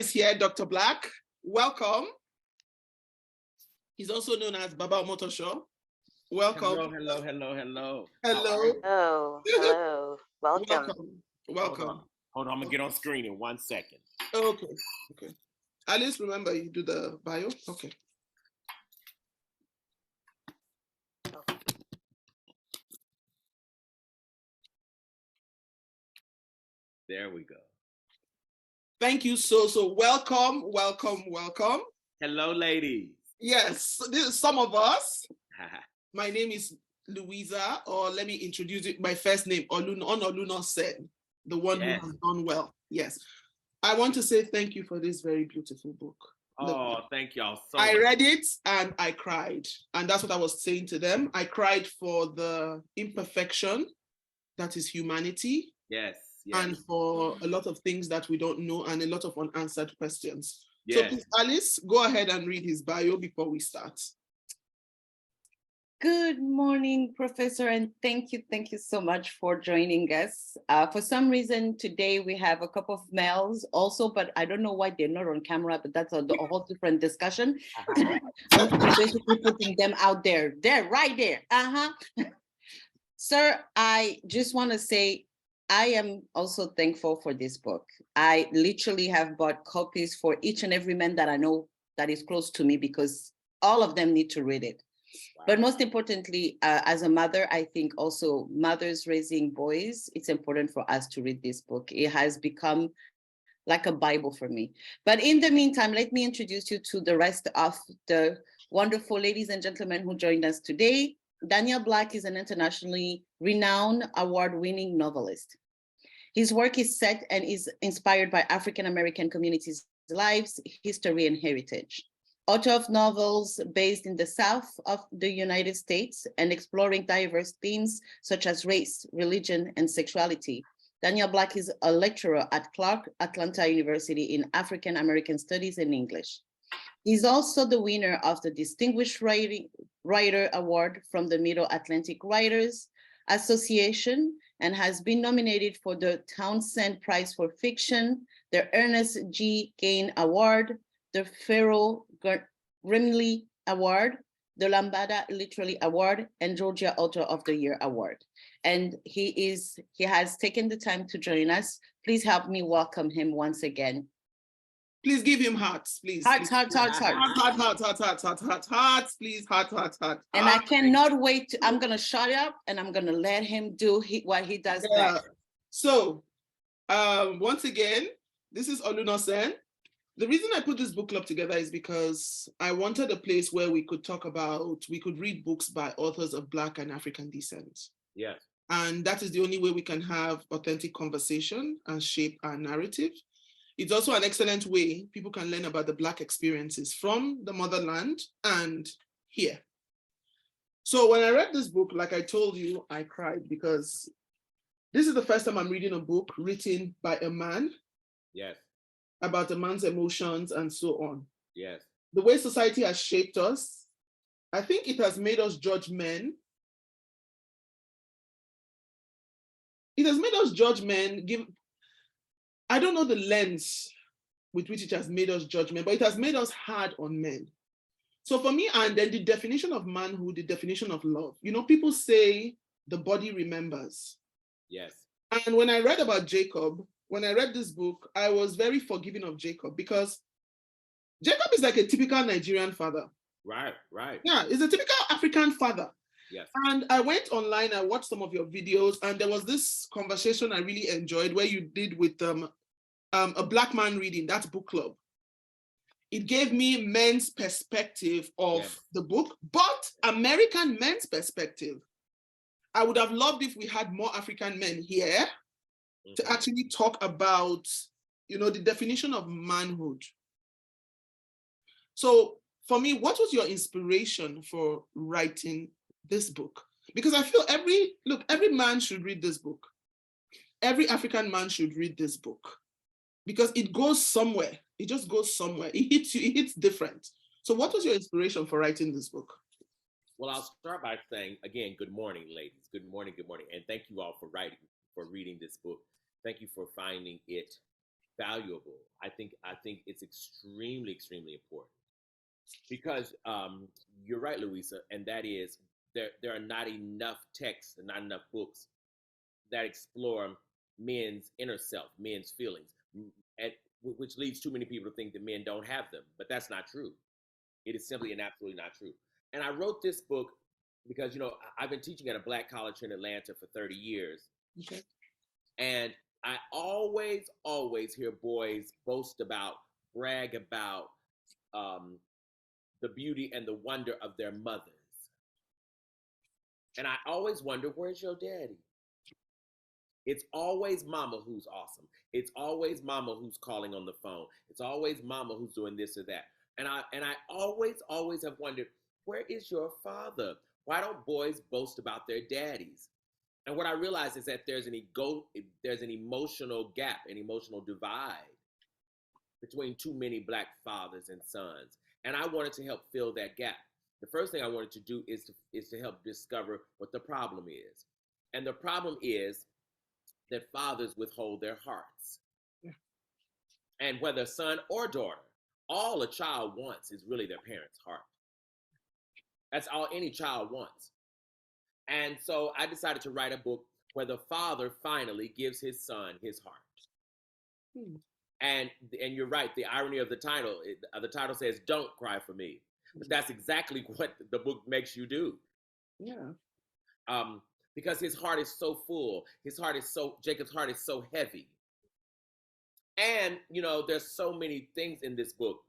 Is here, Dr. Black. Welcome. He's also known as Baba Motosho. Welcome. Hello. Hello. Welcome. Welcome. Hold on. I'm gonna get on screen in 1 second. Okay. Alice, remember you do the bio? Okay. There we go. Thank you so welcome. Hello, ladies. Yes, this is some of us. My name is Louisa, or let me introduce it. My first name, Oluna Sen, the one who has done well. Yes. I want to say thank you for this very beautiful book. Oh, thank y'all so much. I read it and I cried. And that's what I was saying to them. I cried for the imperfection that is humanity. Yes. And for a lot of things that we don't know and a lot of unanswered questions. So please, Alice, go ahead and read his bio before we start. Good morning, Professor, and thank you so much for joining us. For some reason, today we have a couple of males also, but I don't know why they're not on camera, but that's a whole different discussion. I'm basically putting them out there. They're right there. Sir, I just want to say, I am also thankful for this book. I literally have bought copies for each and every man that I know that is close to me because all of them need to read it. Wow. But most importantly, as a mother, I think also mothers raising boys, it's important for us to read this book. It has become like a Bible for me. But in the meantime, let me introduce you to the rest of the wonderful ladies and gentlemen who joined us today. Daniel Black is an internationally renowned award-winning novelist. His work is set and is inspired by African-American communities' lives, history, and heritage. Author of novels based in the South of the United States and exploring diverse themes such as race, religion, and sexuality. Daniel Black is a lecturer at Clark Atlanta University in African American Studies and English. He's also the winner of the Distinguished Writer Award from the Middle Atlantic Writers Association and has been nominated for the Townsend Prize for Fiction, the Ernest G. Gain Award, the Farrell Grimley Award, the Lambada Literary Award, and Georgia Author of the Year Award. And he has taken the time to join us. Please help me welcome him once again. Please give him hearts, please. Hearts. Hearts, please, heart. And I cannot wait. I'm going to shut up and I'm going to let him do what he does best. So, once again, this is Oluna Sen. The reason I put this book club together is because I wanted a place where we could read books by authors of Black and African descent. Yes. And that is the only way we can have authentic conversation and shape our narrative. It's also an excellent way people can learn about the Black experiences from the motherland and here. So when I read this book, like I told you, I cried because this is the first time I'm reading a book written by a man. Yes. About a man's emotions and so on. Yes. The way society has shaped us, I think it has made us judge men. It has made us judge men, I don't know the lens with which it has made us judge men, but it has made us hard on men. So for me, and then the definition of manhood, the definition of love, people say the body remembers. Yes. And when I read about Jacob, when I read this book, I was very forgiving of Jacob because Jacob is like a typical Nigerian father. Right. Yeah, he's a typical African father. Yes. And I went online, I watched some of your videos, and there was this conversation I really enjoyed where you did with a Black man reading, that book club. It gave me men's perspective of the book, but American men's perspective. I would have loved if we had more African men here to actually talk about, the definition of manhood. So for me, what was your inspiration for writing this book? Because I feel every man should read this book. Every African man should read this book because it goes somewhere. It just goes somewhere. It hits you, it hits different. So what was your inspiration for writing this book? Well, I'll start by saying, again, good morning, ladies. Good morning. And thank you all for reading this book. Thank you for finding it valuable. I think it's extremely, extremely important because you're right, Louisa, and that is there are not enough texts and not enough books that explore men's inner self, men's feelings, at, which leads too many people to think that men don't have them, but that's not true. It is simply and absolutely not true. And I wrote this book because I've been teaching at a black college here in Atlanta for 30 years, Okay. and I always hear boys brag about the beauty and the wonder of their mothers. And I always wonder, where's your daddy? It's always mama who's awesome. It's always mama who's calling on the phone. It's always mama who's doing this or that. And I always have wondered, where is your father? Why don't boys boast about their daddies? And what I realize is that there's an emotional gap, an emotional divide between too many black fathers and sons. And I wanted to help fill that gap. The first thing I wanted to do is to help discover what the problem is. And the problem is that fathers withhold their hearts. Yeah. And whether son or daughter, all a child wants is really their parents' heart. That's all any child wants. And so I decided to write a book where the father finally gives his son his heart. And you're right, the irony of the title says, "Don't cry for me." But that's exactly what the book makes you do. Yeah. Because his heart is so full. Jacob's heart is so heavy. And, there's so many things in this book.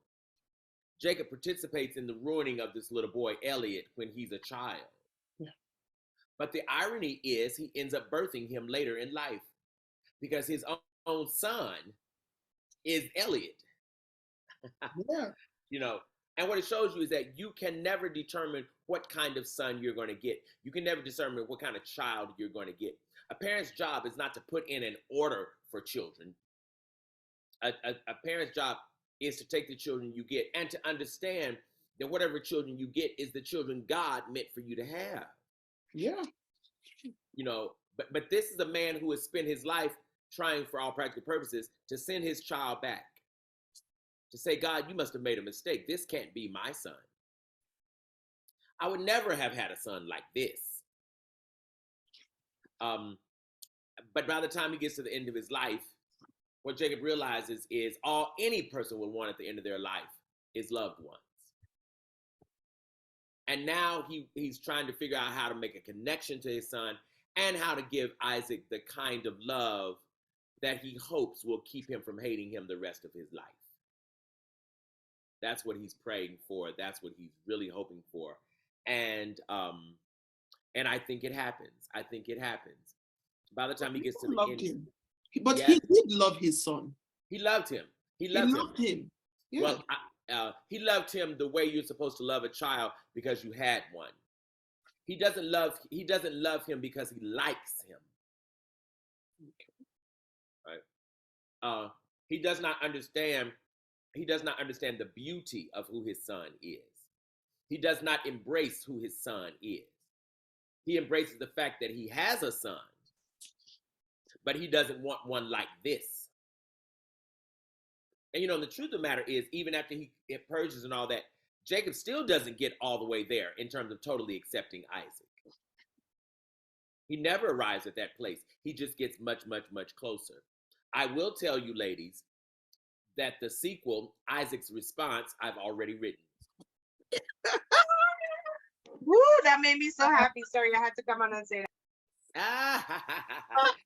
Jacob participates in the ruining of this little boy, Elliot, when he's a child. Yeah. But the irony is he ends up birthing him later in life because his own son is Elliot. Yeah. And what it shows you is that you can never determine what kind of son you're going to get. You can never determine what kind of child you're going to get. A parent's job is not to put in an order for children. A parent's job is to take the children you get and to understand that whatever children you get is the children God meant for you to have. Yeah. But this is a man who has spent his life trying, for all practical purposes, to send his child back. To say, God, you must have made a mistake. This can't be my son. I would never have had a son like this. But by the time he gets to the end of his life, what Jacob realizes is all any person would want at the end of their life is loved ones. And now he's trying to figure out how to make a connection to his son and how to give Isaac the kind of love that he hopes will keep him from hating him the rest of his life. That's what he's praying for. That's what he's really hoping for. And I think it happens. By the time he gets to the end. Him. But he did love his son. He loved him. He loved him. Yeah. Well, he loved him the way you're supposed to love a child because you had one. He doesn't love him because he likes him. Okay. Right? He does not understand the beauty of who his son is. He does not embrace who his son is. He embraces the fact that he has a son, but he doesn't want one like this. And the truth of the matter is, even after it purges and all that, Jacob still doesn't get all the way there in terms of totally accepting Isaac. He never arrives at that place. He just gets much, much, much closer. I will tell you, ladies, that the sequel, Isaac's Response, I've already written. Woo, that made me so happy. Sorry, I had to come on and say that.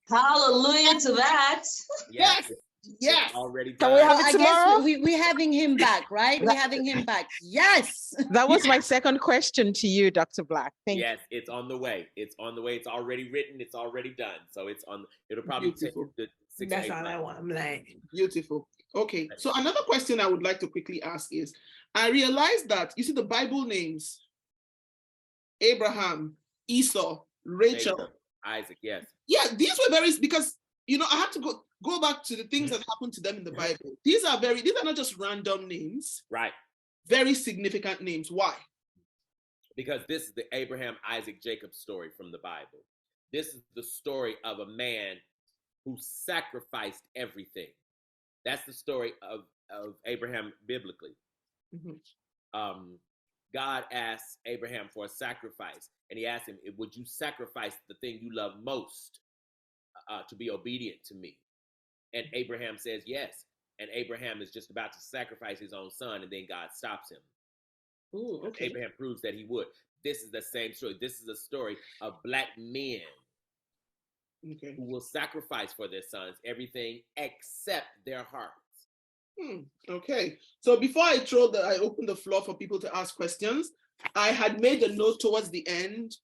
Hallelujah to that. Yes. Yes. Already Can we done. have it tomorrow? I guess we're having him back, right? We're having him back. Yes. That was my second question to you, Dr. Black. Thank you. Yes, it's on the way. It's already written. It's already done. So it'll probably take the 6 That's to 8 all I months. want. I'm like, Beautiful. Okay. So another question I would like to quickly ask is, I realized that you see the Bible names, Abraham, Esau, Rachel, Jacob, Isaac, yes. Yeah, these were because I have to go back to the things that happened to them in the Bible. These are not just random names. Right. Very significant names. Why? Because this is the Abraham, Isaac, Jacob story from the Bible. This is the story of a man who sacrificed everything. That's the story of Abraham biblically. Mhm. God asked Abraham for a sacrifice, and he asked him, would you sacrifice the thing you love most to be obedient to me? And Abraham says yes. And Abraham is just about to sacrifice his own son, and then God stops him. Ooh, okay. Abraham proves that he would. This is the same story. This is a story of black men Okay. who will sacrifice for their sons everything except their hearts. Okay. So before I open the floor for people to ask questions, I had made a note towards the end.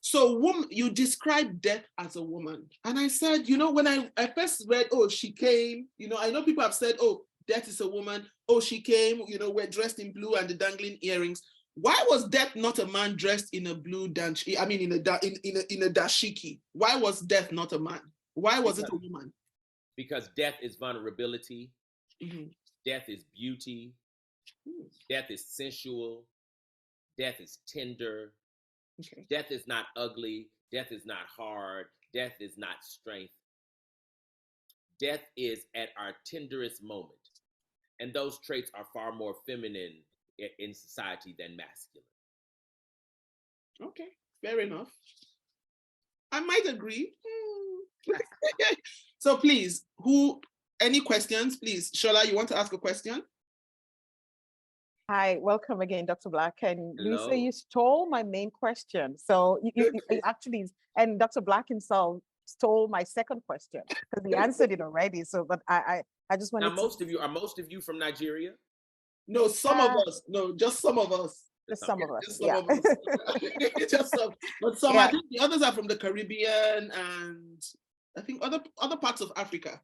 So you described death as a woman. And I said, when I first read, oh, she came, I know people have said, oh, death is a woman. Oh, she came, we're dressed in blue and the dangling earrings. Why was death not a man dressed in a blue in a dashiki? Why was death not a man? Why was it a woman? Because death is vulnerability. Mm-hmm. Death is beauty. Death is sensual. Death is tender. Okay. Death is not ugly. Death is not hard. Death is not strength. Death is at our tenderest moment. And those traits are far more feminine in society than masculine. Okay, fair enough. I might agree. So please, any questions, please? Shola, you want to ask a question? Hi, welcome again, Dr. Black. And Hello. Lisa, you stole my main question. So you actually, and Dr. Black himself stole my second question because he answered it already. So, but I just wanted now, most of you from Nigeria? No, some of us. No, just some of us. Just some of us. Just some of us. Just some. But some, I think the others are from the Caribbean and I think other parts of Africa.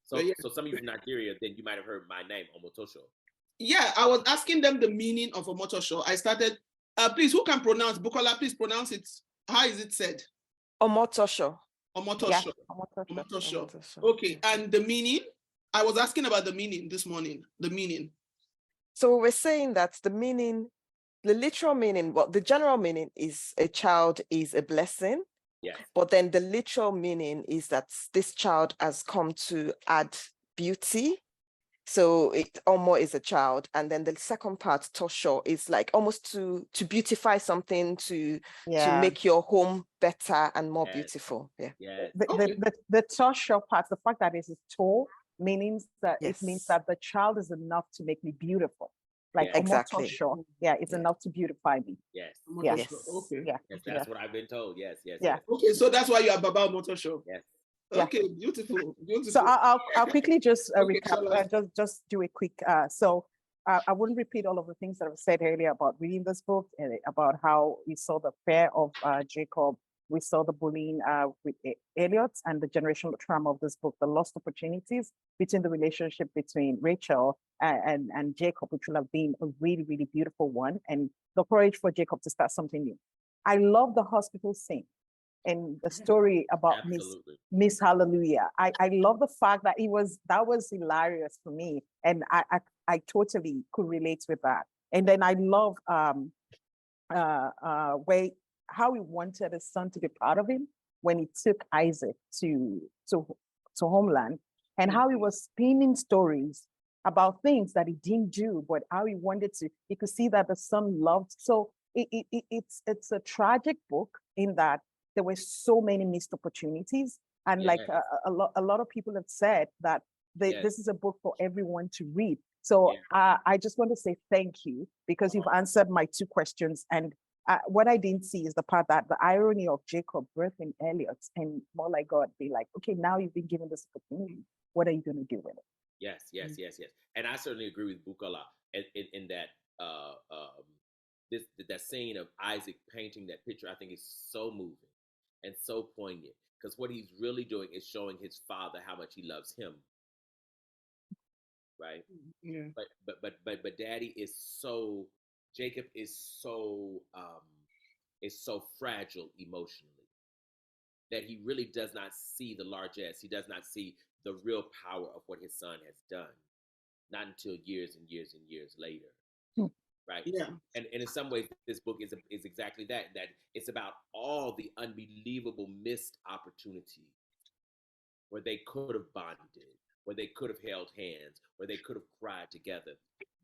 So some of you from Nigeria, then you might have heard my name, Omotosho. Yeah, I was asking them the meaning of Omotosho. I started, please, who can pronounce? Bukola, please pronounce it. How is it said? Omotosho. Omotosho. Yeah, Omotosho. Okay, and the meaning? I was asking about the meaning this morning, the meaning. So we're saying that the meaning, the literal meaning, well, the general meaning is a child is a blessing. Yes. But then the literal meaning is that this child has come to add beauty. So it Omo is a child. And then the second part, Tosho, is like almost to beautify something, to make your home better and more beautiful. Yeah. Yes. The Tosho part, the fact that it's to means that it means that the child is enough to make me beautiful. Like exactly. Omotosho, it's enough to beautify me. Yes. Yes. Okay. Yeah. Yes, that's what I've been told. Yes. Yeah. Okay, so that's why you are Baba Omotosho. Yes. Okay, beautiful. So I'll quickly just recap, just do a quick. So I wouldn't repeat all of the things that I've said earlier about reading this book and about how we saw the fear of Jacob, we saw the bullying with Elliot, and the generational trauma of this book, the lost opportunities between the relationship between Rachel and Jacob, which will have been a really, really beautiful one, and the courage for Jacob to start something new. I love the hospital scene and the story about Miss Hallelujah. I love the fact that that was hilarious for me, and I totally could relate with that. And then I love how he wanted his son to be proud of him when he took Isaac to homeland, and how he was spinning stories about things that he didn't do, but how he wanted to. You could see that the son loved. So it's a tragic book in that there were so many missed opportunities. And like a lot of people have said that this is a book for everyone to read. So I just want to say thank you, because you've answered my two questions. And what I didn't see is the part that the irony of Jacob birthing Elliot, and more like God be like, okay, now you've been given this opportunity. What are you going to do with it? Yes. And I certainly agree with Bukola in that that scene of Isaac painting that picture, I think is so moving and so poignant, because what he's really doing is showing his father how much he loves him, right? Yeah. But Daddy is Jacob is so fragile emotionally that he really does not see the largesse. He does not see the real power of what his son has done, not until years and years and years later. Right. Yeah. And in some ways, this book is exactly that it's about all the unbelievable missed opportunities where they could have bonded, where they could have held hands, where they could have cried together.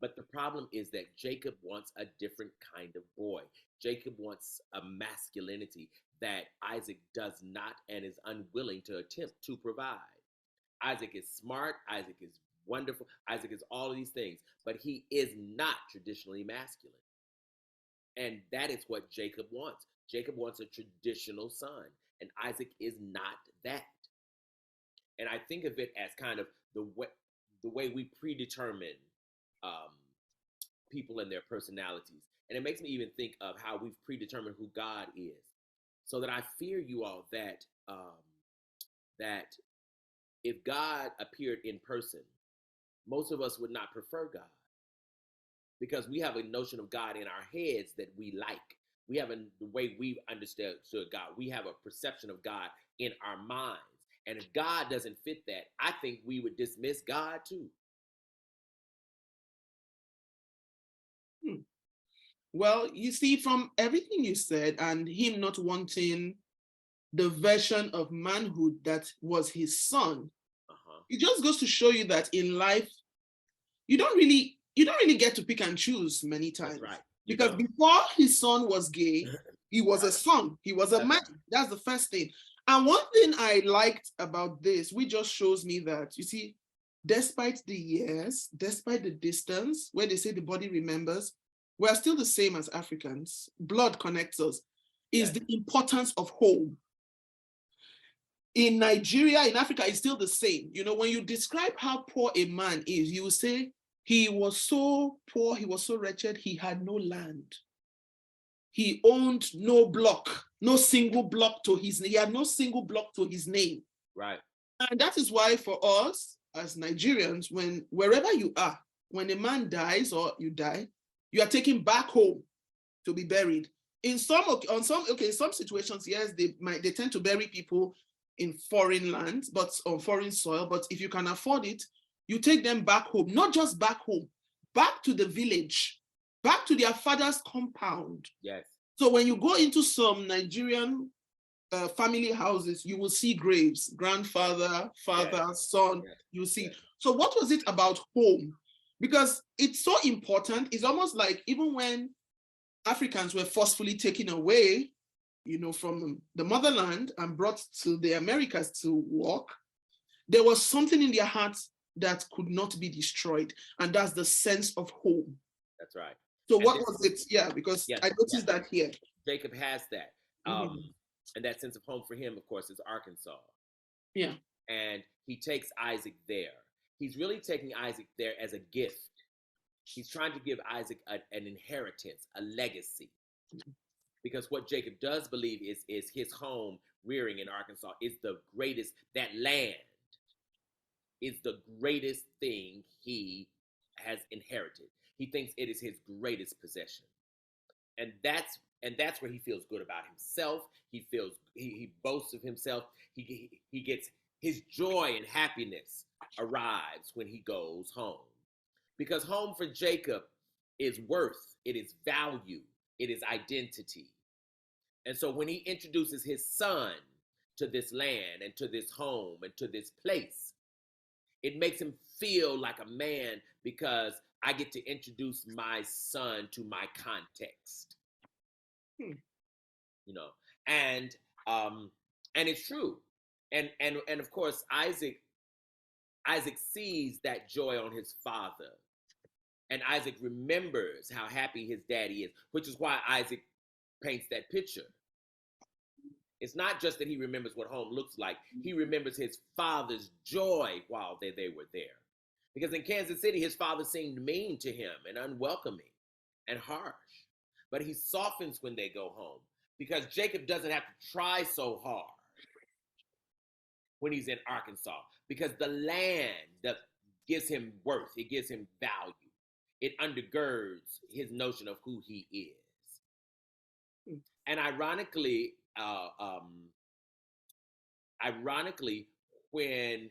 But the problem is that Jacob wants a different kind of boy. Jacob wants a masculinity that Isaac does not and is unwilling to attempt to provide. Isaac is smart, Isaac is wonderful, Isaac is all of these things, but he is not traditionally masculine. And that is what Jacob wants. Jacob wants a traditional son, and Isaac is not that. And I think of it as kind of the way we predetermine people and their personalities. And it makes me even think of how we've predetermined who God is. So that I fear you all that that if God appeared in person, most of us would not prefer God, because we have a notion of God in our heads that we like. We have the way we understood God. We have a perception of God in our minds. And if God doesn't fit that, I think we would dismiss God too. Well, you see, from everything you said and him not wanting the version of manhood that was his son, it just goes to show you that in life, you don't really get to pick and choose many times. That's right. Because before his son was gay, he was a son, he was a man. That's the first thing. And one thing I liked about this, which just shows me that, you see, despite the years, despite the distance, where they say the body remembers, we're still the same as Africans. Blood connects us, is the importance of home. In Nigeria, in Africa, it's still the same. You know, when you describe how poor a man is, you will say, he was so poor, he was so wretched, he had no land. He owned no block, no single block to his name. He had no single block to his name. Right. And that is why for us as Nigerians, wherever you are, when a man dies or you die, you are taken back home to be buried. In some situations, yes, they tend to bury people in foreign lands, but on foreign soil. But if you can afford it, you take them back home, not just back home, back to the village, back to their father's compound. Yes. So when you go into some Nigerian family houses, you will see graves, grandfather, father, son, you see. So what was it about home? Because it's so important. It's almost like even when Africans were forcefully taken away, you know, from the motherland and brought to the Americas to work, there was something in their hearts that could not be destroyed. And that's the sense of home. That's right. So what was it? Yeah, because I noticed that here. Jacob has that. And that sense of home for him, of course, is Arkansas. Yeah. And he takes Isaac there. He's really taking Isaac there as a gift. He's trying to give Isaac an inheritance, a legacy. Because what Jacob does believe is his home rearing in Arkansas is the greatest, that land is the greatest thing he has inherited. He thinks it is his greatest possession. And that's where he feels good about himself. He boasts of himself. He gets his joy and happiness arrives when he goes home. Because home for Jacob is worth, it is value, it is identity. And so when he introduces his son to this land and to this home and to this place, it makes him feel like a man because I get to introduce my son to my context. You know, and it's true. And of course, Isaac sees that joy on his father. And Isaac remembers how happy his daddy is, which is why Isaac paints that picture. It's not just that he remembers what home looks like. He remembers his father's joy while they were there. Because in Kansas City, his father seemed mean to him and unwelcoming and harsh. But he softens when they go home because Jacob doesn't have to try so hard when he's in Arkansas, because the land that gives him worth, it gives him value. It undergirds his notion of who he is. And ironically, when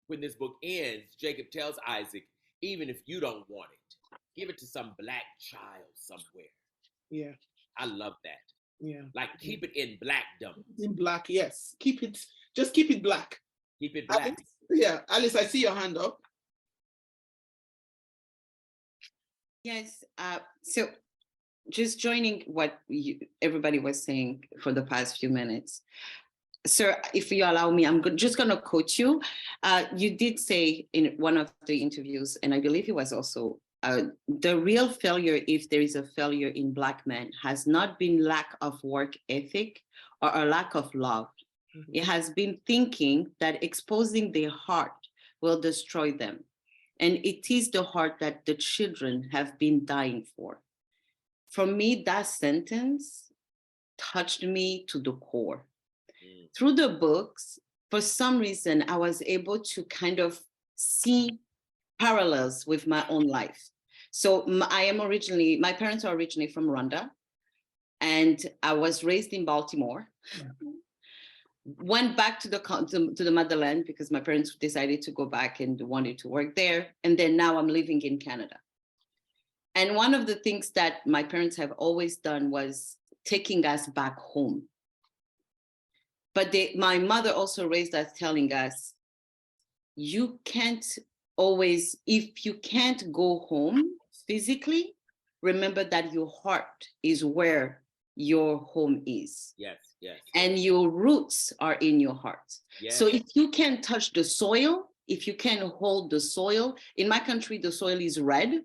this book ends, Jacob tells Isaac, even if you don't want it, give it to some black child somewhere. Yeah. I love that. Yeah. Like keep it in blackdom. In black, yes. Just keep it black. Keep it black. Yeah, Alice, I see your hand up. Yes. So just joining what everybody was saying for the past few minutes. Sir, if you allow me, I'm just going to quote you. You did say in one of the interviews, and I believe it was also, the real failure, if there is a failure in Black men, has not been lack of work ethic or a lack of love. Mm-hmm. It has been thinking that exposing their heart will destroy them. And it is the heart that the children have been dying for. For me, that sentence touched me to the core. Through the books, for some reason, I was able to kind of see parallels with my own life. So my parents are originally from Rwanda, and I was raised in Baltimore. Went back to the motherland because my parents decided to go back and wanted to work there. And then now I'm living in Canada. And one of the things that my parents have always done was taking us back home. But my mother also raised us telling us, you can't always, if you can't go home physically, remember that your heart is where your home is. Yes, yes. And your roots are in your heart. Yes. So if you can touch the soil, if you can hold the soil, in my country, the soil is red.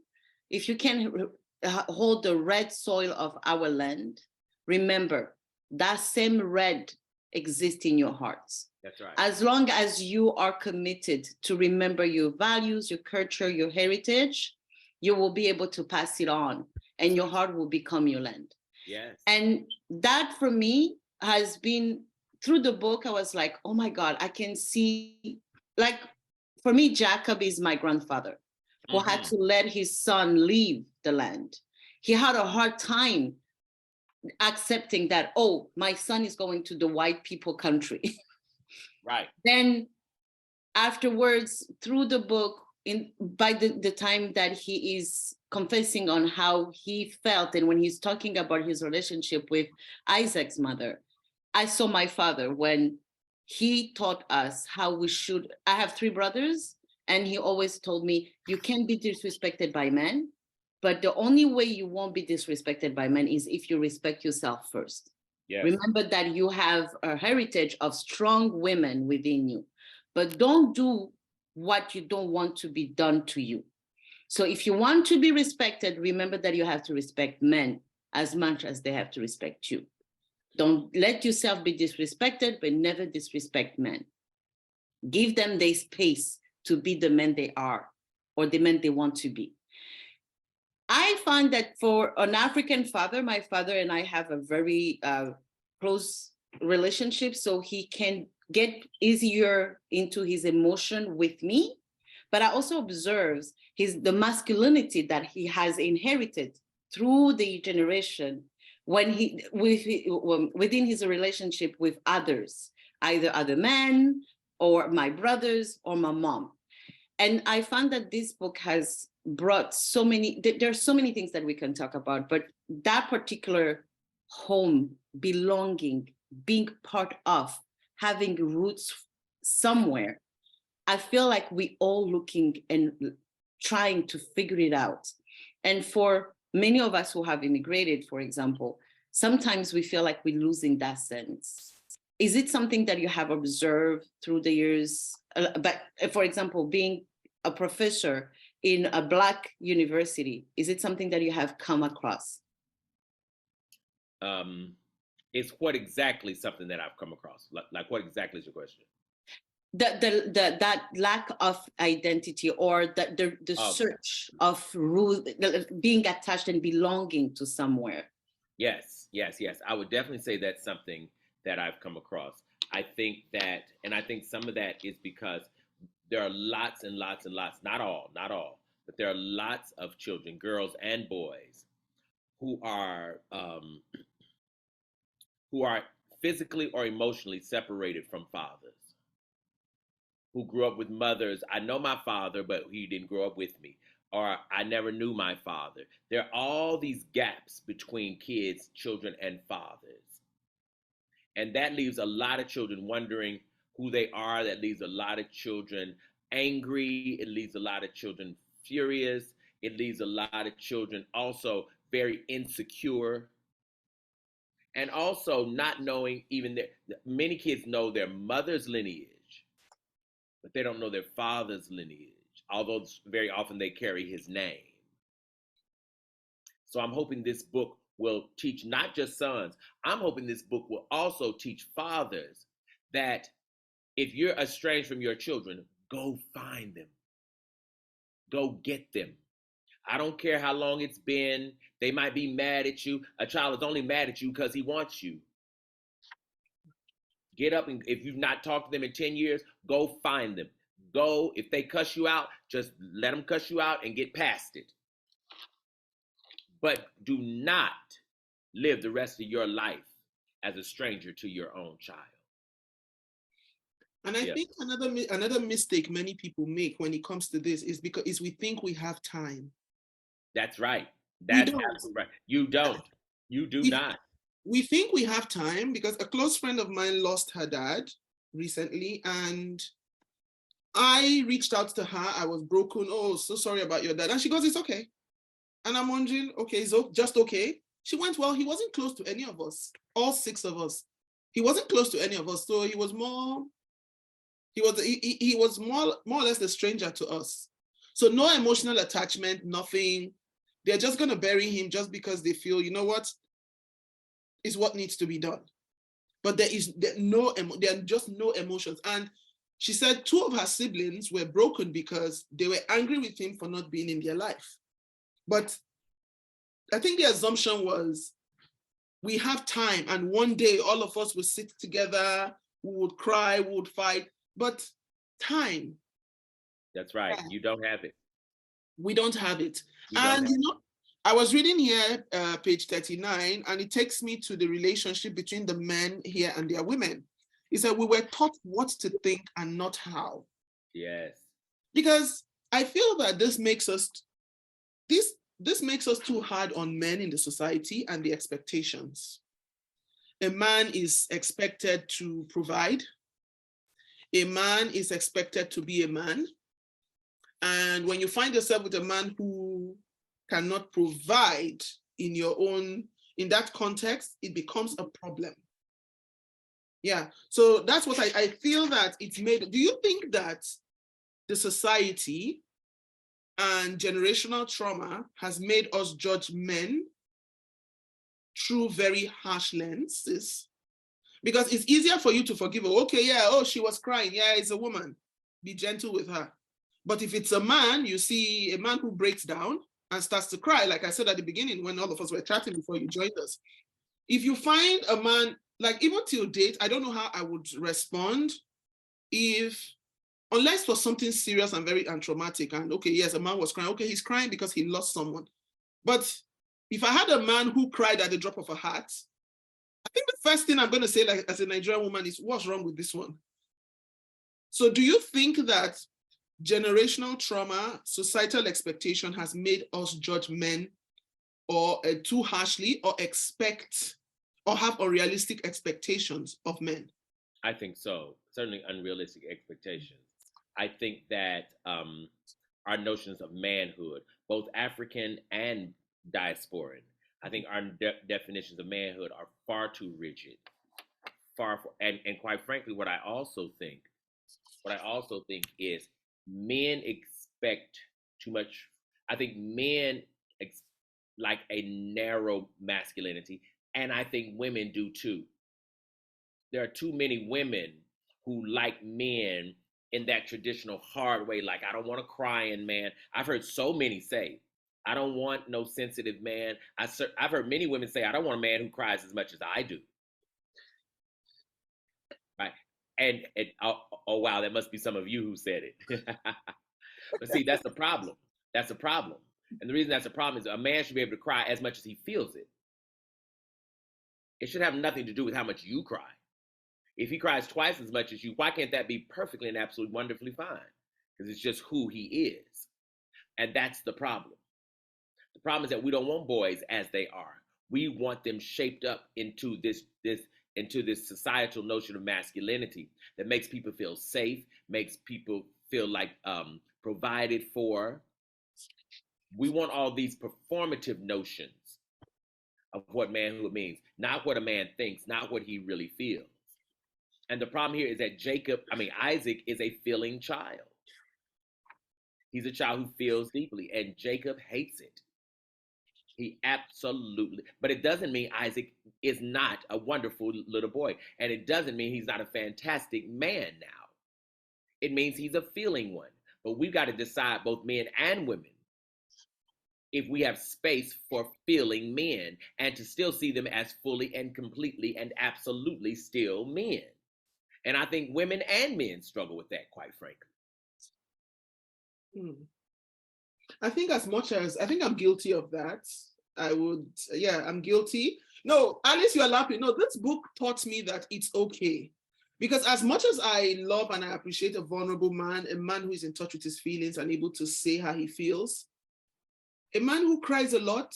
If you can hold the red soil of our land, remember that same red exists in your hearts. That's right. As long as you are committed to remember your values, your culture, your heritage, you will be able to pass it on and your heart will become your land. Yes. And that for me has been, through the book, I was like, oh my God, I can see, like, for me, Jacob is my grandfather who had to let his son leave the land. He had a hard time accepting that, oh, my son is going to the white people country. Right. Then afterwards, through the book, by the time that he is confessing on how he felt, and when he's talking about his relationship with Isaac's mother, I saw my father when he taught us how we should. I have 3 brothers, and he always told me, you can't be disrespected by men, but the only way you won't be disrespected by men is if you respect yourself first. Yes. Remember that you have a heritage of strong women within you, but don't do what you don't want to be done to you. So if you want to be respected, remember that you have to respect men as much as they have to respect you. Don't let yourself be disrespected, but never disrespect men. Give them their space to be the men they are or the men they want to be. I find that for an African father, my father and I have a very close relationship, so he can get easier into his emotion with me. But I also observe the masculinity that he has inherited through the generation when within his relationship with others, either other men or my brothers or my mom. And I found that this book has brought so many, there are so many things that we can talk about, but that particular home, belonging, being part of, having roots somewhere, I feel like we all looking and trying to figure it out. And for many of us who have immigrated, for example, sometimes we feel like we're losing that sense. Is it something that you have observed through the years? But for example, being a professor in a Black university, is it something that you have come across? It's what exactly something that I've come across? Like what exactly is your question? That lack of identity, or the search of rule, being attached and belonging to somewhere. Yes. I would definitely say that's something that I've come across. I think some of that is because there are lots and lots and lots, not all, but there are lots of children, girls and boys, who are physically or emotionally separated from fathers, who grew up with mothers. I know my father, but he didn't grow up with me. Or I never knew my father. There are all these gaps between kids, children, and fathers. And that leaves a lot of children wondering, who they are. That leaves a lot of children angry. It leaves a lot of children furious. It leaves a lot of children also very insecure. And also not knowing even that many kids know their mother's lineage, but they don't know their father's lineage, although very often they carry his name. So I'm hoping this book will teach not just sons, I'm hoping this book will also teach fathers that if you're estranged from your children, go find them, go get them. I don't care how long it's been. They might be mad at you. A child is only mad at you because he wants you. Get up, and if you've not talked to them in 10 years, go find them. Go, if they cuss you out, just let them cuss you out and get past it. But do not live the rest of your life as a stranger to your own child. And I think another mistake many people make when it comes to this is because we think we have time. That's right. That's right. You don't. You do not. We think we have time because a close friend of mine lost her dad recently, and I reached out to her. I was broken. Oh, so sorry about your dad. And she goes, it's okay. And I'm wondering, okay, so just okay. She went, well, he wasn't close to any of us, all 6 of us. He wasn't close to any of us. So he was more or less a stranger to us. So no emotional attachment, nothing. They're just going to bury him just because they feel, you know what, is what needs to be done. But there are just no emotions. And she said 2 of her siblings were broken because they were angry with him for not being in their life. But I think the assumption was we have time and one day all of us will sit together, we would cry, we would fight, but time. That's right. You don't have it. We don't have it. And I was reading here, page 39, and it takes me to the relationship between the men here and their women. It said we were taught what to think and not how. Yes. Because I feel that this makes us too hard on men in the society and the expectations. A man is expected to provide. A man is expected to be a man. And when you find yourself with a man who cannot provide in that context, it becomes a problem. Yeah, so that's what I feel that it's made. Do you think that the society and generational trauma has made us judge men through very harsh lenses? Because it's easier for you to forgive her. Okay, yeah, oh, she was crying. Yeah, it's a woman. Be gentle with her. But if it's a man, you see a man who breaks down and starts to cry, like I said at the beginning when all of us were chatting before you joined us. If you find a man, like even till date, I don't know how I would respond unless for something serious and very traumatic. And okay, yes, a man was crying. Okay, he's crying because he lost someone. But if I had a man who cried at the drop of a hat, I think the first thing I'm going to say, like as a Nigerian woman, is what's wrong with this one? So do you think that generational trauma, societal expectation has made us judge men or too harshly or expect or have unrealistic expectations of men? I think so. Certainly unrealistic expectations. I think that our notions of manhood, both African and diasporan, I think our definitions of manhood are far too rigid. And quite frankly, what I also think is men expect too much. I think men like a narrow masculinity, and I think women do too. There are too many women who like men in that traditional hard way, like I don't want a crying man. I've heard so many say, I don't want no sensitive man. I've heard many women say, I don't want a man who cries as much as I do. Right? And oh wow, that must be some of you who said it. But see, that's the problem. That's a problem. And the reason that's a problem is a man should be able to cry as much as he feels it. It should have nothing to do with how much you cry. If he cries twice as much as you, why can't that be perfectly and absolutely wonderfully fine? Because it's just who he is. And that's the problem. The problem is that we don't want boys as they are. We want them shaped up into this into this societal notion of masculinity that makes people feel safe, makes people feel like provided for. We want all these performative notions of what manhood means, not what a man thinks, not what he really feels. And the problem here is that Isaac is a feeling child. He's a child who feels deeply, and Jacob hates it. He absolutely, but it doesn't mean Isaac is not a wonderful little boy. And it doesn't mean he's not a fantastic man now. It means he's a feeling one. But we've got to decide, both men and women, if we have space for feeling men and to still see them as fully and completely and absolutely still men. And I think women and men struggle with that, quite frankly. I think I think I'm guilty of that. I'm guilty. No, Alice, you're laughing. No, this book taught me that it's okay. Because as much as I love and I appreciate a vulnerable man, a man who is in touch with his feelings and able to say how he feels, a man who cries a lot.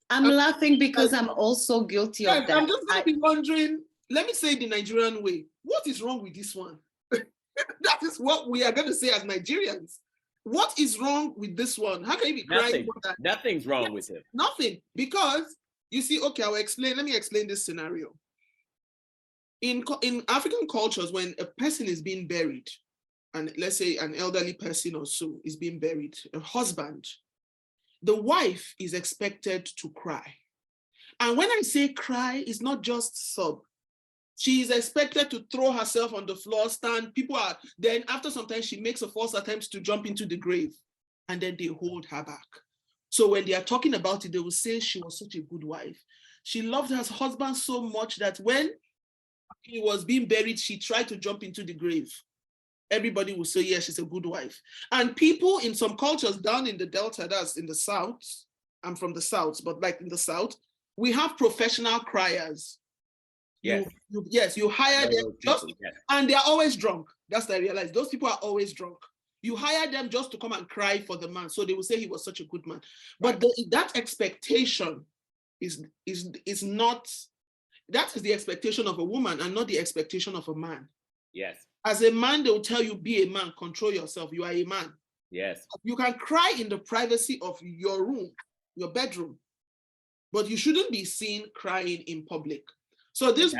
I'm laughing because I'm also guilty of that. I'm just going to be wondering, let me say it the Nigerian way, what is wrong with this one? That is what we are going to say as Nigerians. What is wrong with this one? How can you be crying? Nothing's wrong with him. Nothing. Because you see, okay, let me explain this scenario. In African cultures, when a person is being buried, and let's say an elderly person or so is being buried, a husband, the wife is expected to cry. And when I say cry, it's not just sob. She is expected to throw herself on the floor, stand. Then after some time, she makes a false attempt to jump into the grave, and then they hold her back. So when they are talking about it, they will say she was such a good wife. She loved her husband so much that when he was being buried, she tried to jump into the grave. Everybody will say, yeah, she's a good wife. And people in some cultures down in the Delta, that's in the South, I'm from the South, but like in the South, we have professional criers. Yes. You hire them and they're always drunk. That's what I realized. Those people are always drunk. You hire them just to come and cry for the man. So they will say he was such a good man. But that expectation is not, that is the expectation of a woman and not the expectation of a man. Yes. As a man, they will tell you, be a man, control yourself. You are a man. Yes. You can cry in the privacy of your room, your bedroom, but you shouldn't be seen crying in public. So that's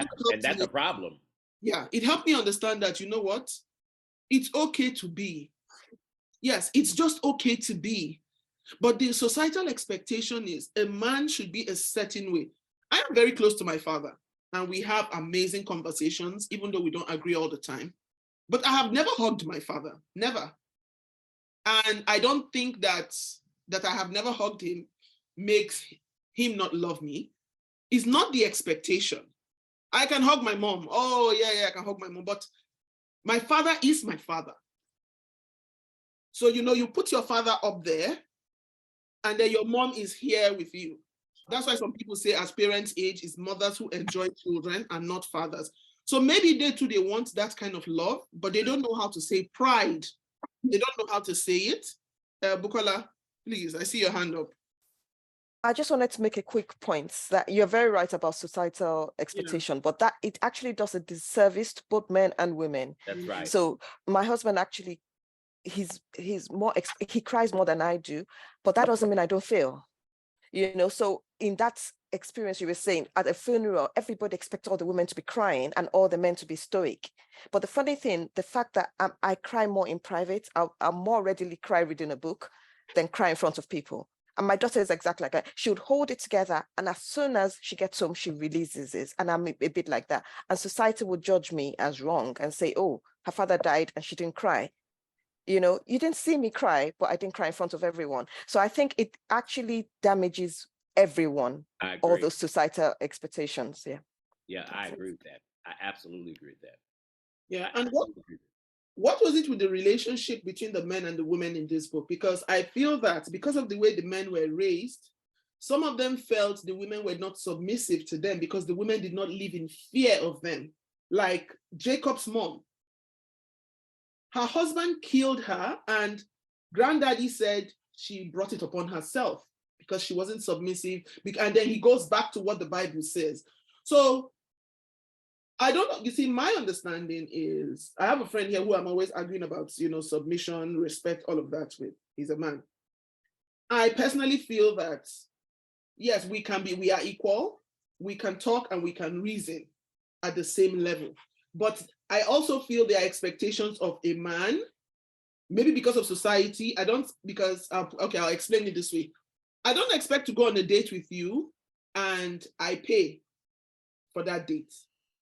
a problem. Yeah, it helped me understand that, you know what? It's okay to be. Yes, it's just okay to be. But the societal expectation is a man should be a certain way. I am very close to my father, and we have amazing conversations, even though we don't agree all the time. But I have never hugged my father, never. And I don't think that I have never hugged him makes him not love me. It's not the expectation. I can hug my mom. Oh, yeah, I can hug my mom. But my father is my father. So, you put your father up there, and then your mom is here with you. That's why some people say as parents age, it's mothers who enjoy children and not fathers. So maybe they too, they want that kind of love, but they don't know how to say pride. They don't know how to say it. Bukola, please, I see your hand up. I just wanted to make a quick point that you're very right about societal expectation, but that it actually does a disservice to both men and women. That's right. So my husband actually, he cries more than I do, but that doesn't mean I don't feel, so in that experience you were saying, at a funeral, everybody expects all the women to be crying and all the men to be stoic. But the funny thing, the fact that I cry more in private, I'll more readily cry reading a book than cry in front of people. And my daughter is exactly like that. She would hold it together, and as soon as she gets home, she releases it. And I'm a bit like that. And society would judge me as wrong and say, oh, her father died and she didn't cry. You didn't see me cry, but I didn't cry in front of everyone. So I think it actually damages everyone, all those societal expectations. Yeah. Yeah, I agree with that. I absolutely agree with that. Yeah, and what was it with the relationship between the men and the women in this book? Because I feel that because of the way the men were raised, some of them felt the women were not submissive to them because the women did not live in fear of them. Like Jacob's mom. Her husband killed her, and granddaddy said she brought it upon herself. because she wasn't submissive. And then he goes back to what the Bible says. So I don't know. You see, my understanding is, I have a friend here who I'm always arguing about, submission, respect, all of that with. He's a man. I personally feel that, yes, we are equal. We can talk and we can reason at the same level. But I also feel there are expectations of a man, maybe because of society. I'll explain it this way. I don't expect to go on a date with you and I pay for that date.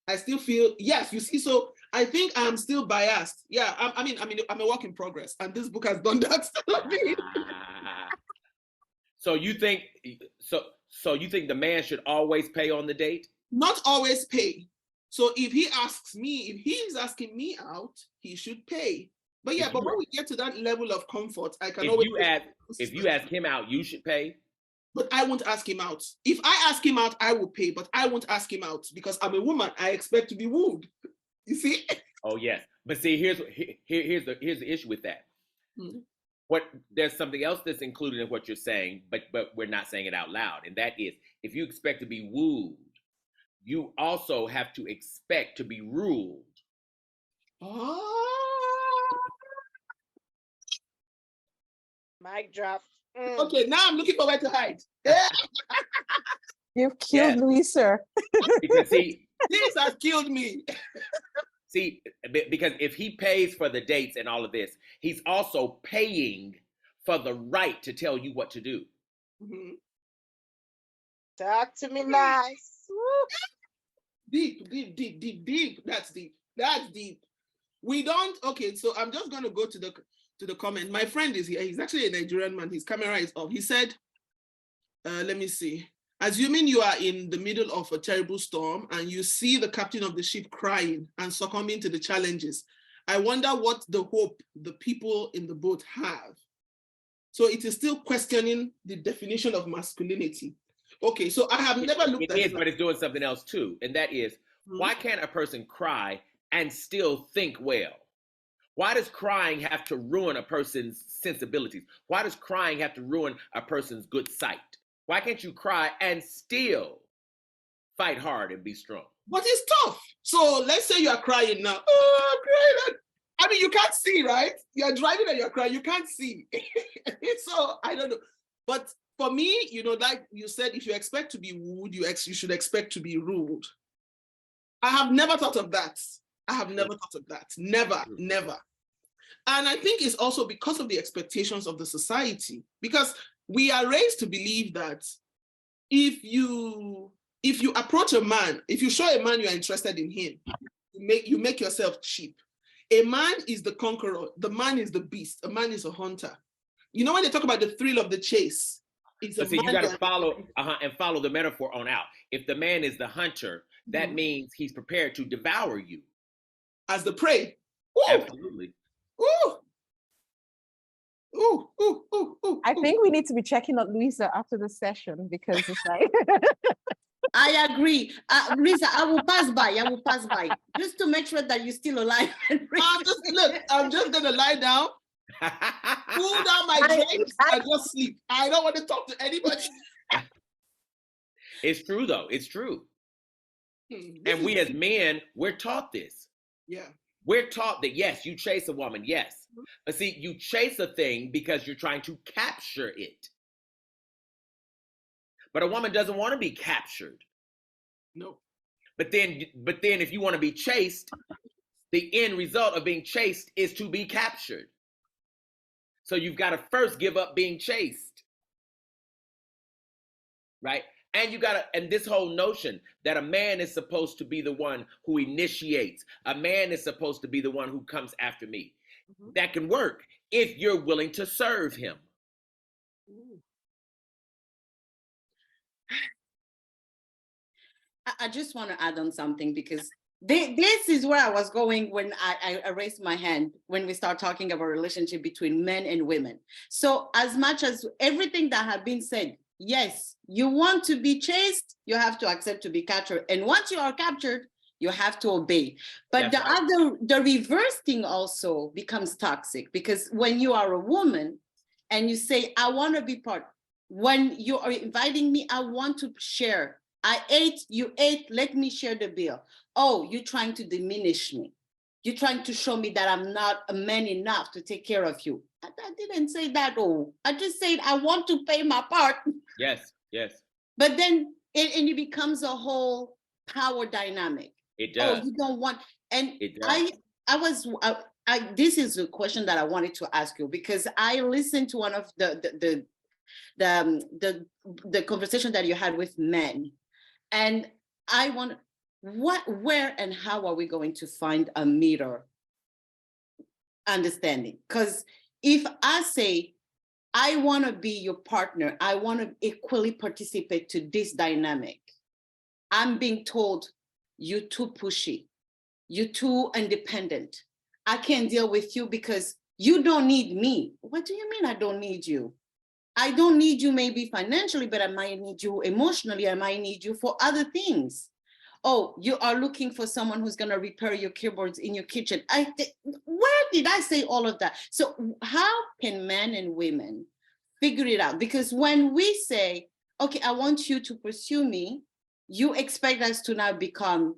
I still feel, yes, you see, so I think I'm still biased. Yeah, I'm a work in progress, and this book has done that. So you think the man should always pay on the date? Not always pay. So if he's asking me out, he should pay. But yeah, but when we get to that level of comfort, I can always. If you ask him out, you should pay. But I won't ask him out. If I ask him out, I will pay, but I won't ask him out because I'm a woman. I expect to be wooed. You see? Oh yes, but see, here's the issue with that. Mm-hmm. There's something else that's included in what you're saying, but we're not saying it out loud, and that is, if you expect to be wooed, you also have to expect to be ruled. Oh. Mic drop. Okay, now I'm looking for where to hide. You've killed Louisa. Because see, this has killed me. See, because if he pays for the dates and all of this, he's also paying for the right to tell you what to do. Mm-hmm. Talk to me nice. Deep. That's deep. We don't. Okay, so I'm just going to go to the comment. My friend is here. He's actually a Nigerian man. His camera is off. He said, let me see. Assuming you are in the middle of a terrible storm and you see the captain of the ship crying and succumbing to the challenges, I wonder what the hope the people in the boat have. So it is still questioning the definition of masculinity. Okay, so I have never looked at it. But it's doing something else too. And that is, why can't a person cry and still think well? Why does crying have to ruin a person's sensibilities? Why does crying have to ruin a person's good sight? Why can't you cry and still fight hard and be strong? But it's tough. So let's say you are crying now. Oh, I'm crying. I mean, you can't see, right? You're driving and you're crying. You can't see. So I don't know. But for me, like you said, if you expect to be wooed, you should expect to be ruled. I have never thought of that. Never. And I think it's also because of the expectations of the society, because we are raised to believe that if you approach a man, if you show a man you are interested in him, you make yourself cheap. A man is the conqueror. The man is the beast. A man is a hunter. When they talk about the thrill of the chase, it's so you got to follow the metaphor on out. If the man is the hunter, that means he's prepared to devour you as the prey. Ooh. Absolutely. Ooh. I think we need to be checking on Louisa after the session because it's like. I agree. Louisa, I will pass by just to make sure that you're still alive. I'm just going to lie down, cool down my drinks, and just sleep. I don't want to talk to anybody. It's true, though. It's true. And we as men, we're taught this. Yeah. We're taught that, yes, you chase a woman, yes. But see, you chase a thing because you're trying to capture it. But a woman doesn't want to be captured. No. But then if you want to be chased, the end result of being chased is to be captured. So you've got to first give up being chased. Right? And this whole notion that a man is supposed to be the one who initiates, a man is supposed to be the one who comes after me. That can work if you're willing to serve him. I just want to add on something because this is where I was going when I raised my hand when we start talking about relationship between men and women. So as much as everything that had been said, yes, you want to be chased, you have to accept to be captured. And once you are captured, you have to obey. But the reverse thing also becomes toxic because when you are a woman and you say, I want to be part, When you are inviting me, I want to share. I ate, you ate, let me share the bill. Oh, you're trying to diminish me. You're trying to show me that I'm not a man enough to take care of you. I didn't say that. Oh, I just said I want to pay my part. Yes, yes. But then it becomes a whole power dynamic. It Oh, does. you don't want, and It does. this is a question that I wanted to ask you, because I listened to one of the conversation that you had with men, and I want, where and how are we going to find a mirror understanding? Because if I say I want to be your partner, I want to equally participate to this dynamic, I'm being told you're too pushy, you're too independent, I can't deal with you because you don't need me. What do you mean I don't need you? I don't need you maybe financially, but I might need you emotionally. I might need you for other things. Oh, you are looking for someone who's going to repair your keyboards in your kitchen. Where did I say all of that? So how can men and women figure it out? Because when we say, okay, I want you to pursue me, you expect us to now become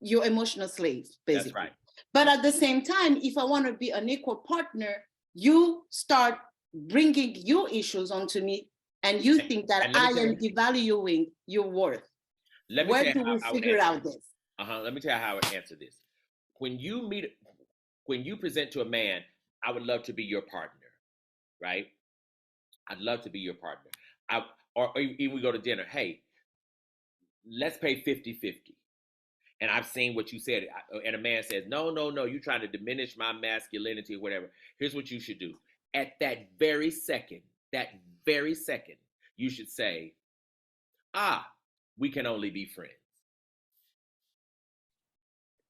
your emotional slave, basically. That's right. But at the same time, if I want to be an equal partner, you start bringing your issues onto me, and you think that I am devaluing your worth. Where do we figure out this? Let me tell you how I would answer this. When you present to a man, I would love to be your partner, right? I'd love to be your partner. Or even we go to dinner. Hey, let's pay 50-50. And I've seen what you said. And a man says, no, you're trying to diminish my masculinity or whatever. Here's what you should do. At that very second, you should say, we can only be friends.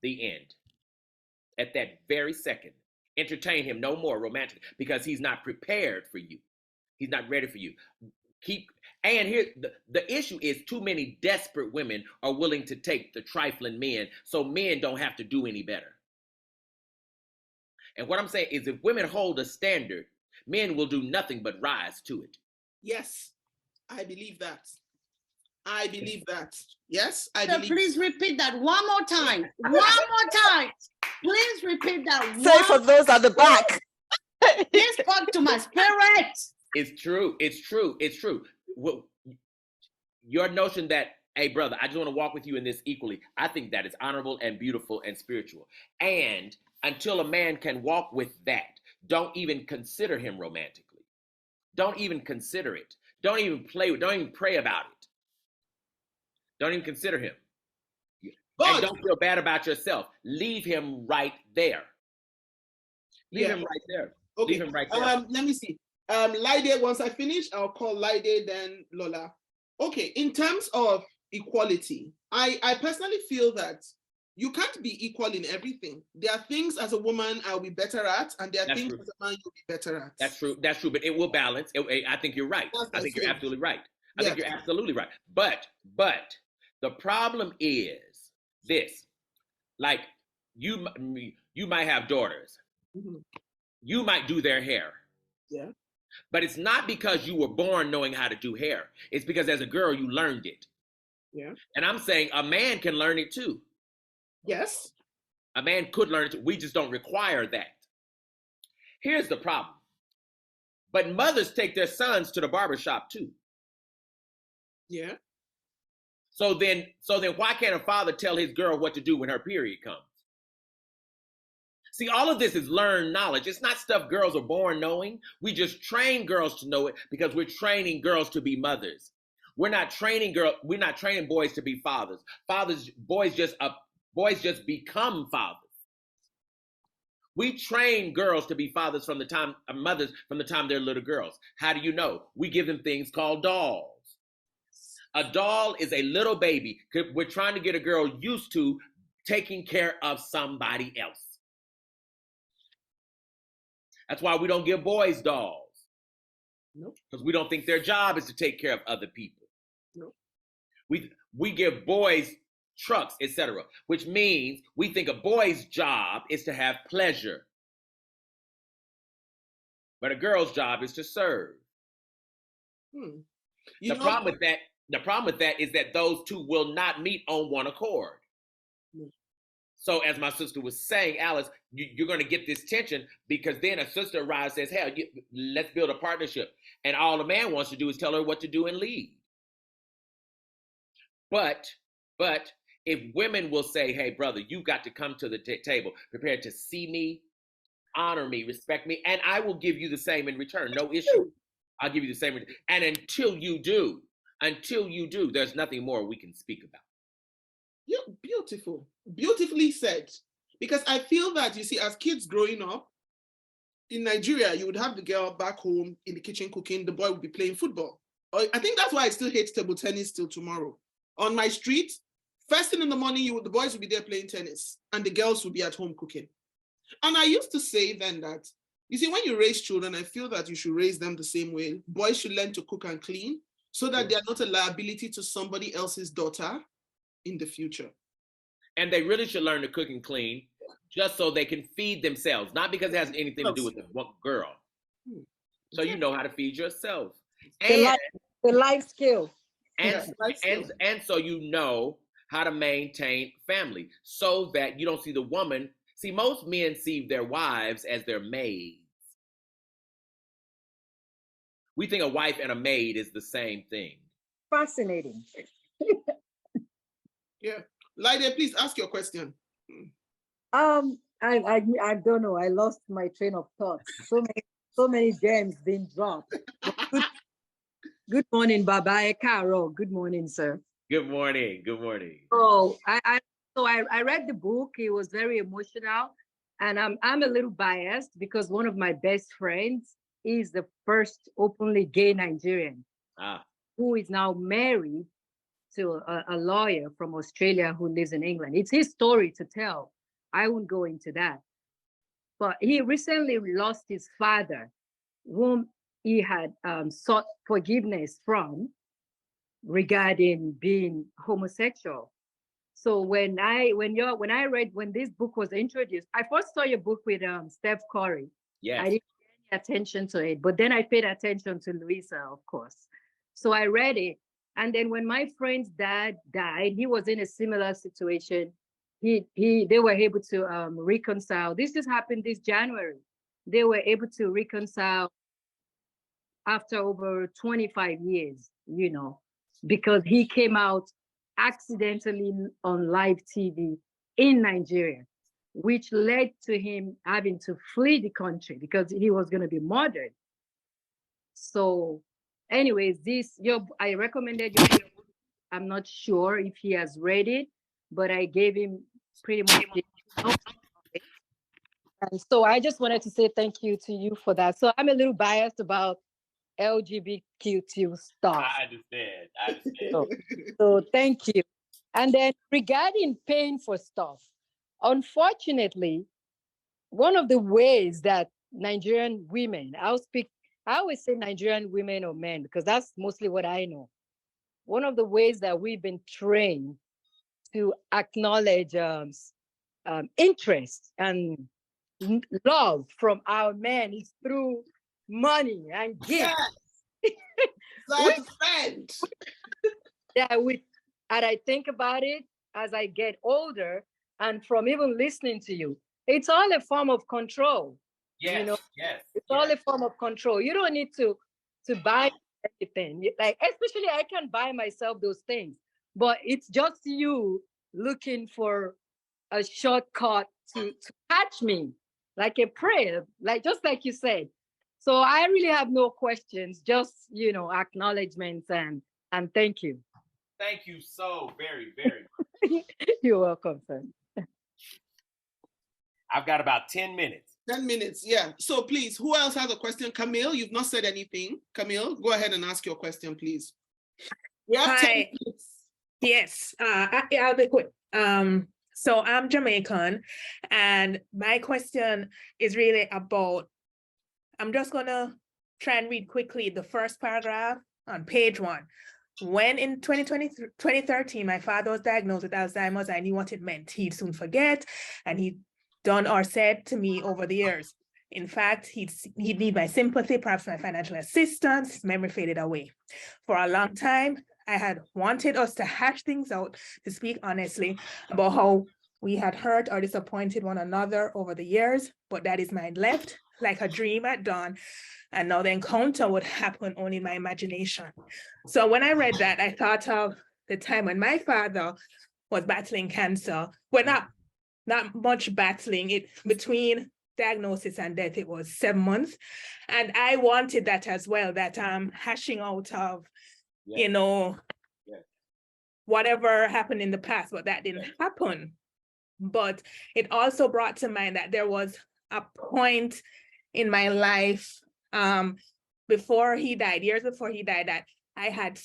The end. At that very second, entertain him no more romantically, because he's not prepared for you. He's not ready for you. And here, the issue is too many desperate women are willing to take the trifling men, so men don't have to do any better. And what I'm saying is, if women hold a standard, men will do nothing but rise to it. Yes, I believe that. Yes, I so believe. Please repeat that one more time. One more time. Please repeat that. Say for those at the back. This spoke to my spirit. It's true. Your notion that, hey, brother, I just want to walk with you in this equally, I think that is honorable and beautiful and spiritual. And until a man can walk with that, don't even consider him romantically. Don't even consider it. Don't even pray about it. Don't even consider him. And don't feel bad about yourself. Leave him right there. Leave him right there. Okay. Leave him right there. Let me see. Laide, once I finish, I'll call Laide, then Lola. Okay, in terms of equality, I personally feel that you can't be equal in everything. There are things as a woman I'll be better at, and there are things as a man you'll be better at. That's true, but it will balance. I think you're right. I think you're absolutely right. I think you're absolutely right. But the problem is this. Like, you might have daughters. Mm-hmm. You might do their hair. Yeah. But it's not because you were born knowing how to do hair. It's because as a girl, you learned it. Yeah. And I'm saying a man can learn it too. Yes. A man could learn it too. We just don't require that. Here's the problem. But mothers take their sons to the barbershop too. Yeah. So then why can't a father tell his girl what to do when her period comes? See, all of this is learned knowledge. It's not stuff girls are born knowing. We just train girls to know it because we're training girls to be mothers. We're not training boys to be fathers. Boys just become fathers. We train girls to be fathers mothers from the time they're little girls. How do you know? We give them things called dolls. A doll is a little baby. We're trying to get a girl used to taking care of somebody else. That's why we don't give boys dolls. Nope. Because we don't think their job is to take care of other people. Nope. We give boys trucks, etc., which means we think a boy's job is to have pleasure. But a girl's job is to serve. Hmm. The problem with that is that those two will not meet on one accord. Mm. So as my sister was saying, Alice, you're going to get this tension because then a sister arrives and says, hell, let's build a partnership. And all the man wants to do is tell her what to do and leave. But if women will say, hey, brother, you got to come to the table, prepared to see me, honor me, respect me, and I will give you the same in return. No issue. I'll give you the same. And until you do, there's nothing more we can speak about. Yeah, beautiful. Beautifully said. Because I feel that, you see, as kids growing up, in Nigeria, you would have the girl back home in the kitchen cooking, the boy would be playing football. I think that's why I still hate table tennis till tomorrow. On my street, first thing in the morning, the boys would be there playing tennis and the girls would be at home cooking. And I used to say then that, you see, when you raise children, I feel that you should raise them the same way. Boys should learn to cook and clean so that they are not a liability to somebody else's daughter in the future. And they really should learn to cook and clean just so they can feed themselves, not because it has anything to do with the girl. So you know how to feed yourself. And the life skill. And so you know how to maintain family so that you don't see the woman. See, most men see their wives as their maids. We think a wife and a maid is the same thing. Fascinating. Yeah. Lydia, please ask your question. I don't know. I lost my train of thought. So many gems being dropped. Good morning, Baba Caro. Good morning, sir. Good morning. Good morning. Oh, I read the book. It was very emotional, and I'm a little biased because one of my best friends is the first openly gay Nigerian who is now married to a lawyer from Australia who lives in England. It's his story to tell. I won't go into that. But he recently lost his father, whom he had sought forgiveness from regarding being homosexual. So when this book was introduced, I first saw your book with Steph Curry. Yes. I didn't pay any attention to it, but then I paid attention to Louisa, of course. So I read it. And then when my friend's dad died, he was in a similar situation. They were able to reconcile. This just happened this January. They were able to reconcile after over 25 years, because he came out accidentally on live TV in Nigeria, which led to him having to flee the country because he was going to be murdered. So anyways, I recommended your book. I'm not sure if he has read it, but I gave him pretty much the notes. And so I just wanted to say thank you to you for that. So I'm a little biased about LGBTQ stuff. I understand. So thank you. And then regarding paying for stuff, unfortunately, one of the ways that Nigerian women, I always say Nigerian women or men, because that's mostly what I know. One of the ways that we've been trained to acknowledge interest and love from our men is through money and gifts. And I think about it as I get older, and from even listening to you, it's all a form of control. Yes. It's all a form of control. You don't need to buy anything. Like, especially I can buy myself those things, but it's just you looking for a shortcut to catch me, like a prey, just like you said. So I really have no questions, just acknowledgements and thank you. Thank you so very, very much. You're welcome, sir. I've got about 10 minutes. 10 minutes, yeah. So please, who else has a question? Camille, you've not said anything. Camille, go ahead and ask your question, please. We have 10 minutes. Yes, I'll be quick. So I'm Jamaican, and my question is really about, I'm just gonna try and read quickly the first paragraph on page 1. When in 2013, my father was diagnosed with Alzheimer's, I knew what it meant. He'd soon forget, and he done or said to me over the years. In fact, he'd need my sympathy, perhaps my financial assistance. His memory faded away. For a long time, I had wanted us to hash things out, to speak honestly about how we had hurt or disappointed one another over the years, but Daddy's mind left like a dream at dawn. And now the encounter would happen only in my imagination. So when I read that, I thought of the time when my father was battling cancer. Well, not much battling. It between diagnosis and death, it was 7 months. And I wanted that as well, that I'm hashing out of, you know, whatever happened in the past, but that didn't happen. But it also brought to mind that there was a point in my life before he died, years before he died, that I had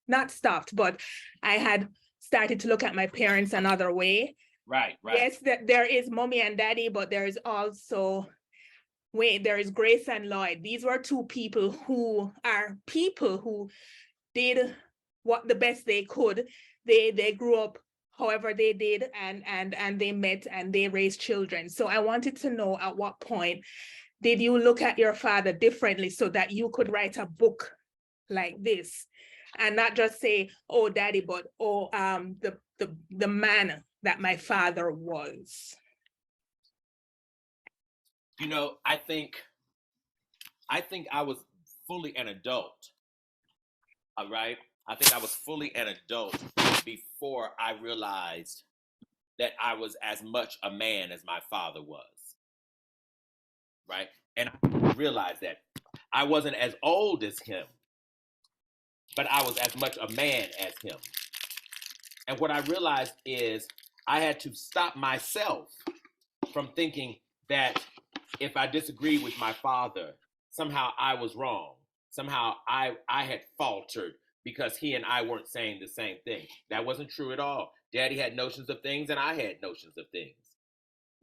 not stopped, but I had started to look at my parents another way. Right. Yes, there is mommy and daddy, but there is also, there is Grace and Lloyd. These were two people who did what the best they could. They grew up however they did, and they met and they raised children. So I wanted to know, at what point did you look at your father differently so that you could write a book like this and not just say, oh, daddy, but the man that my father was? You know, I think I was fully an adult. All right. I think I was fully an adult before I realized that I was as much a man as my father was. Right. And I realized that I wasn't as old as him, but I was as much a man as him. And what I realized is I had to stop myself from thinking that if I disagreed with my father, somehow I was wrong. Somehow I had faltered because he and I weren't saying the same thing. That wasn't true at all. Daddy had notions of things and I had notions of things,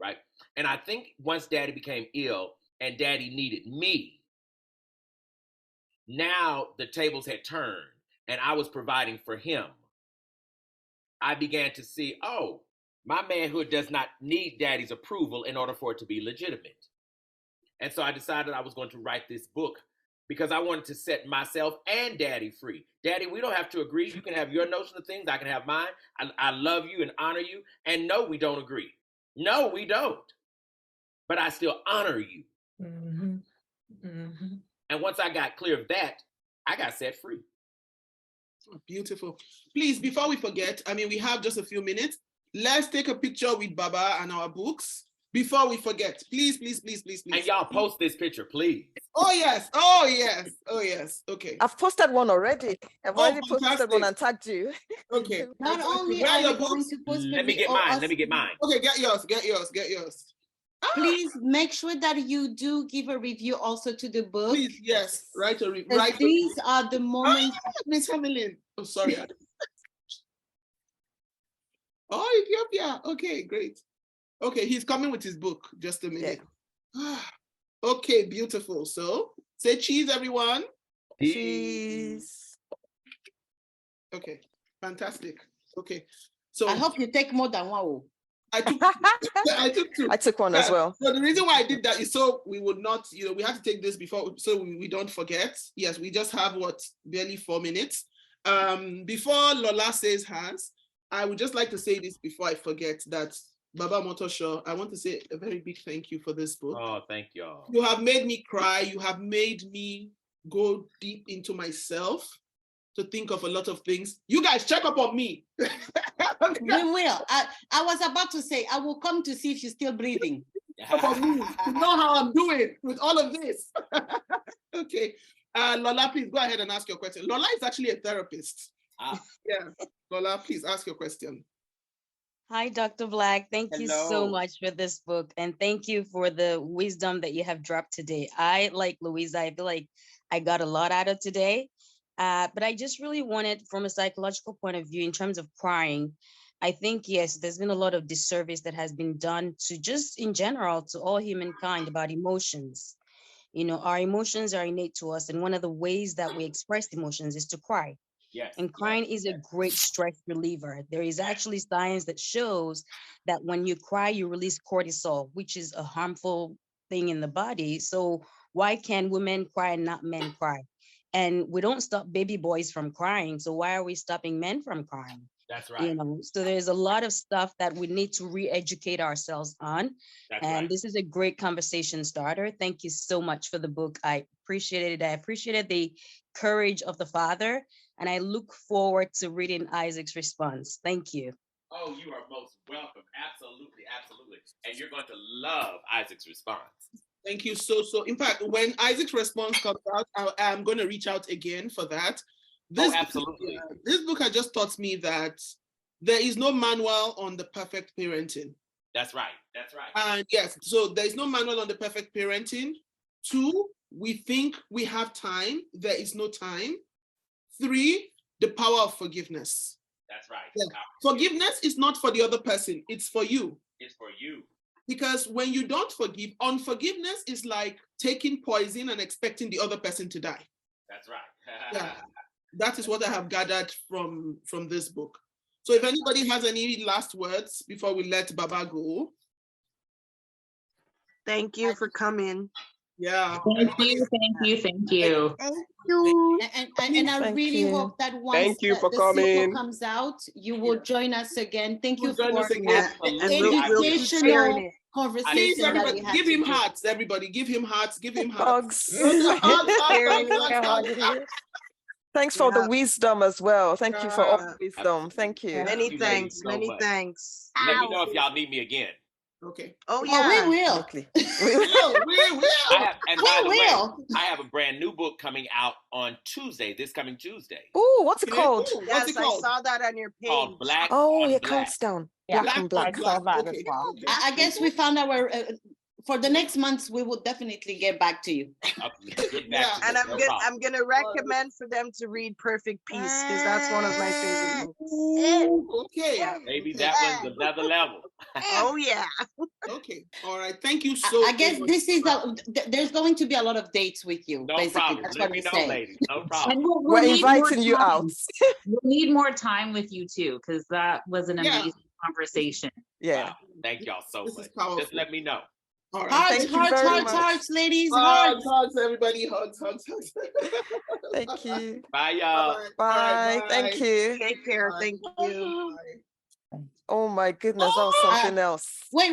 right? And I think once Daddy became ill and Daddy needed me, now the tables had turned and I was providing for him. I began to see, oh, my manhood does not need Daddy's approval in order for it to be legitimate. And so I decided I was going to write this book because I wanted to set myself and Daddy free. Daddy, we don't have to agree. You can have your notion of things. I can have mine. I love you and honor you. And no, we don't agree. No, we don't. But I still honor you. Mm-hmm. Mm-hmm. And once I got clear of that, I got set free. Oh, beautiful. Please, before we forget, I mean, we have just a few minutes. Let's take a picture with Baba and our books before we forget. Please, please, please, please, please. And y'all post this picture, please. Oh, yes. Oh, yes. Oh, yes. Okay. I've posted one already. I've already posted fantastic. one and tagged you. Okay. Not only Where are your we going books? to post, Let me get mine. Let me get mine. Okay, get yours. Please make sure that you do give a review also to the book. Please, yes. Write a review. Because these are the moments. Miss Hamilton. Oh, sorry. Oh, Ethiopia. Okay, great. Okay, he's coming with his book. Just a minute. Yeah. Okay, beautiful. So say cheese, everyone. Cheese. Okay, fantastic. Okay, so I hope you take more than one. I took two. I took one as well. So the reason why I did that is so we would not, we had to take this before, so we don't forget. Yes, we just have barely 4 minutes. Before Lola says hers, I would just like to say this before I forget that Baba Motosho, I want to say a very big thank you for this book. Oh, thank y'all. You have made me cry. You have made me go deep into myself to think of a lot of things. You guys check up on me. We will. I was about to say, I will come to see if you're still breathing. Check up on me to know how I'm doing with all of this. Okay. Lola, please go ahead and ask your question. Lola is actually a therapist. Yeah. Lola, please ask your question. Hi, Dr. Black. Thank you so Hello. much for this book. And thank you for the wisdom that you have dropped today. I, like Louisa, I feel like I got a lot out of today. But I just really wanted, from a psychological point of view, in terms of crying, I think, yes, there's been a lot of disservice that has been done to just in general to all humankind about emotions. You know, our emotions are innate to us. And one of the ways that we express emotions is to cry. Yes. And crying is a great stress reliever. There is actually science that shows that when you cry, you release cortisol, which is a harmful thing in the body. So why can women cry and not men cry? And we don't stop baby boys from crying. So why are we stopping men from crying? That's You right. know, so there's a lot of stuff that we need to re-educate ourselves on. That's And right. this is a great conversation starter. Thank you so much for the book. I appreciated it. I appreciated the courage of the father, and I look forward to reading Isaac's response. Thank you. Oh, you are most welcome. Absolutely, absolutely. And you're going to love Isaac's response. Thank you so. In fact, when Isaac's response comes out, I'm going to reach out again for that. This absolutely. This book has just taught me that there is no manual on the perfect parenting. That's right. That's right. And yes, so there is no manual on the perfect parenting. 2, we think we have time. There is no time. 3, the power of forgiveness. That's right. Yeah. Forgiveness is not for the other person. It's for you. It's for you. Because when you don't forgive, unforgiveness is like taking poison and expecting the other person to die. That's right. Yeah, that is what I have gathered from this book. So if anybody has any last words before we let Baba go. Thank you for coming. Yeah. Thank you. Thank you. And I Thank really you. hope that once Thank you for the sequel coming. comes out, you will join us again. Thank you Join for us again. Yeah, and we'll keep sharing educational it. conversation Please, that everybody, we had give him today. hearts, everybody. Give him hearts. Give him hearts. Hugs. Thanks for the Yeah. wisdom as well. Thank you for all the Yeah. wisdom. Thank you. Many you ladies thanks. so Many much. thanks. Let me know if y'all need me again. Okay. Oh Oh, yeah. we will. Absolutely. We will. And by the way, will. I have a brand new book coming out on Tuesday, this coming Tuesday, Oh, what's it called? Ooh, what's Yes, it I called? saw that on your page. called Black Oh, on it Black. counts down. Yeah, Black on black. I saw that Okay. as well. Okay. I guess we found our for the next months. We will definitely get back to you. Get back to And me, I'm no gonna problem. I'm gonna recommend for them to read Perfect Peace because that's one of my favorite books. Okay. Maybe that one's another level. Oh yeah. Okay. All right. Thank you so I guess much. this is there's going to be a lot of dates with you. No basically, problem. that's Let what me we're know, saying. ladies. No problem. And we'll We're need more inviting you time. out. We'll need more time with you too, because that was an Yeah. amazing conversation. Yeah. Wow. Thank y'all so This much. is powerful. Just let me know. All right. Hearts, Thank you hearts, very hearts, much. hearts, ladies, Hugs, hearts. hugs, everybody. Hugs. Thank you. Bye, y'all. Bye. All Bye. right, Thank you. Take care. Bye. Thank you. Bye. Oh my goodness, that was something else. Wait.